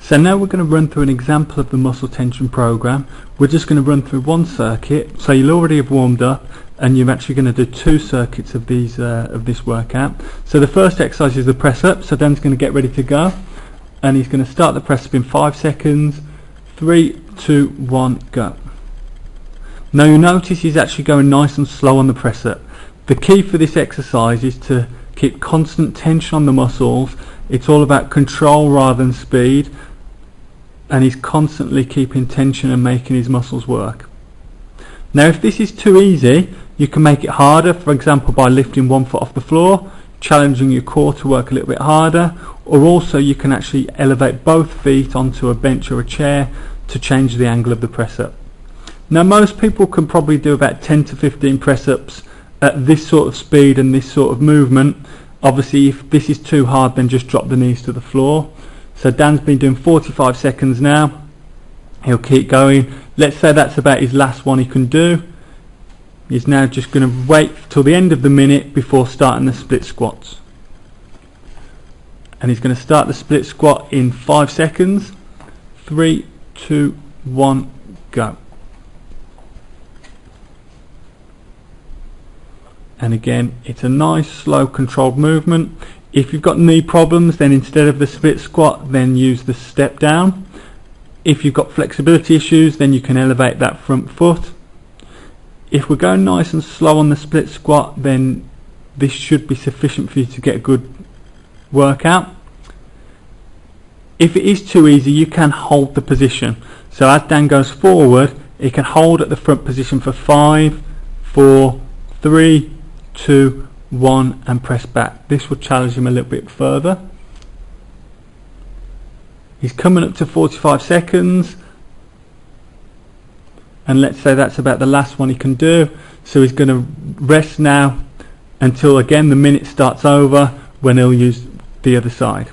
So now we're going to run through an example of the muscle tension program. We're just going to run through one circuit, so you'll already have warmed up and you're actually going to do two circuits of these of this workout. So the first exercise is the press up, so Dan's going to get ready to go and he's going to start the press up in 5 seconds. 3, 2, 1, go. Now you'll notice he's actually going nice and slow on the press up. The key for this exercise is to keep constant tension on the muscles. It's all about control rather than speed, and he's constantly keeping tension and making his muscles work. Now if this is too easy, you can make it harder, for example by lifting one foot off the floor, challenging your core to work a little bit harder, or also you can actually elevate both feet onto a bench or a chair to change the angle of the press up. Now most people can probably do about 10 to 15 press ups at this sort of speed and this sort of movement. Obviously if this is too hard, then just drop the knees to the floor. So Dan's been doing 45 seconds now. He'll keep going. Let's say that's about his last one he can do. He's now just going to wait till the end of the minute before starting the split squats. And he's going to start the split squat in 5 seconds. 3, 2, 1, go. And again, it's a nice slow controlled movement. If you've got knee problems, then instead of the split squat, then use the step down. If you've got flexibility issues, then you can elevate that front foot. If we're going nice and slow on the split squat, then this should be sufficient for you to get a good workout. If it is too easy, you can hold the position. So as Dan goes forward, he can hold at the front position for 5, 4, 3, 2, 1 and press back. This will challenge him a little bit further. He's coming up to 45 seconds and let's say that's about the last one he can do. So he's going to rest now until again the minute starts over, when he'll use the other side.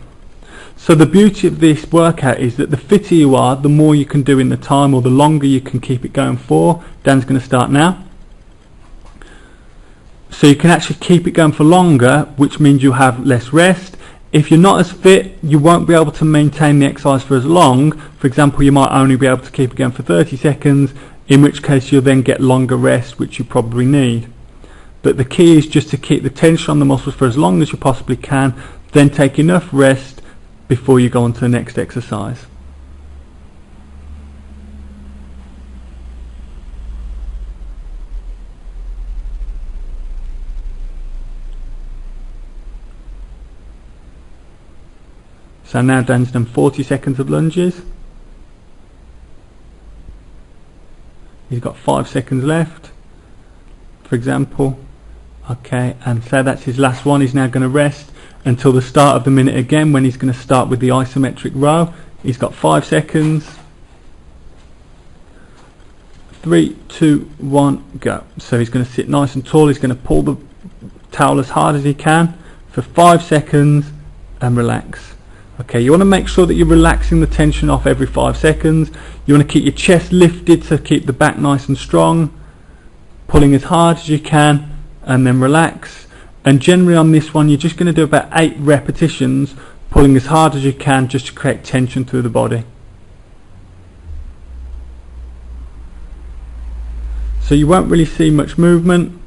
So the beauty of this workout is that the fitter you are, the more you can do in the time, or the longer you can keep it going for. Dan's going to start now. So you can actually keep it going for longer, which means you have less rest. If you're not as fit, you won't be able to maintain the exercise for as long. For example, you might only be able to keep it going for 30 seconds, in which case you'll then get longer rest, which you probably need. But the key is just to keep the tension on the muscles for as long as you possibly can, then take enough rest before you go on to the next exercise. So now Dan's done 40 seconds of lunges. He's got 5 seconds left, for example. Okay, and so that's his last one. He's now going to rest until the start of the minute again, when he's going to start with the isometric row. He's got 5 seconds. 3, 2, 1, go. So he's going to sit nice and tall. He's going to pull the towel as hard as he can for 5 seconds and relax. Okay, you want to make sure that you're relaxing the tension off every 5 seconds. You want to keep your chest lifted to keep the back nice and strong, pulling as hard as you can and then relax. And generally on this one you're just going to do about 8 repetitions, pulling as hard as you can just to create tension through the body. So you won't really see much movement.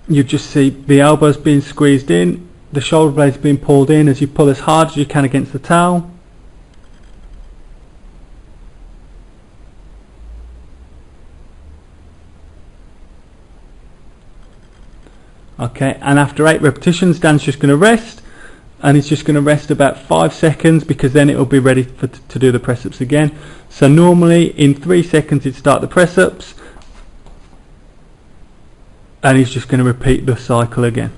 You just see the elbows being squeezed in, the shoulder blades being pulled in as you pull as hard as you can against the towel. Okay, and after 8 repetitions, Dan's just going to rest, and he's just going to rest about 5 seconds, because then it will be ready to do the press ups again. So normally in 3 seconds he'd start the press ups, and he's just going to repeat the cycle again.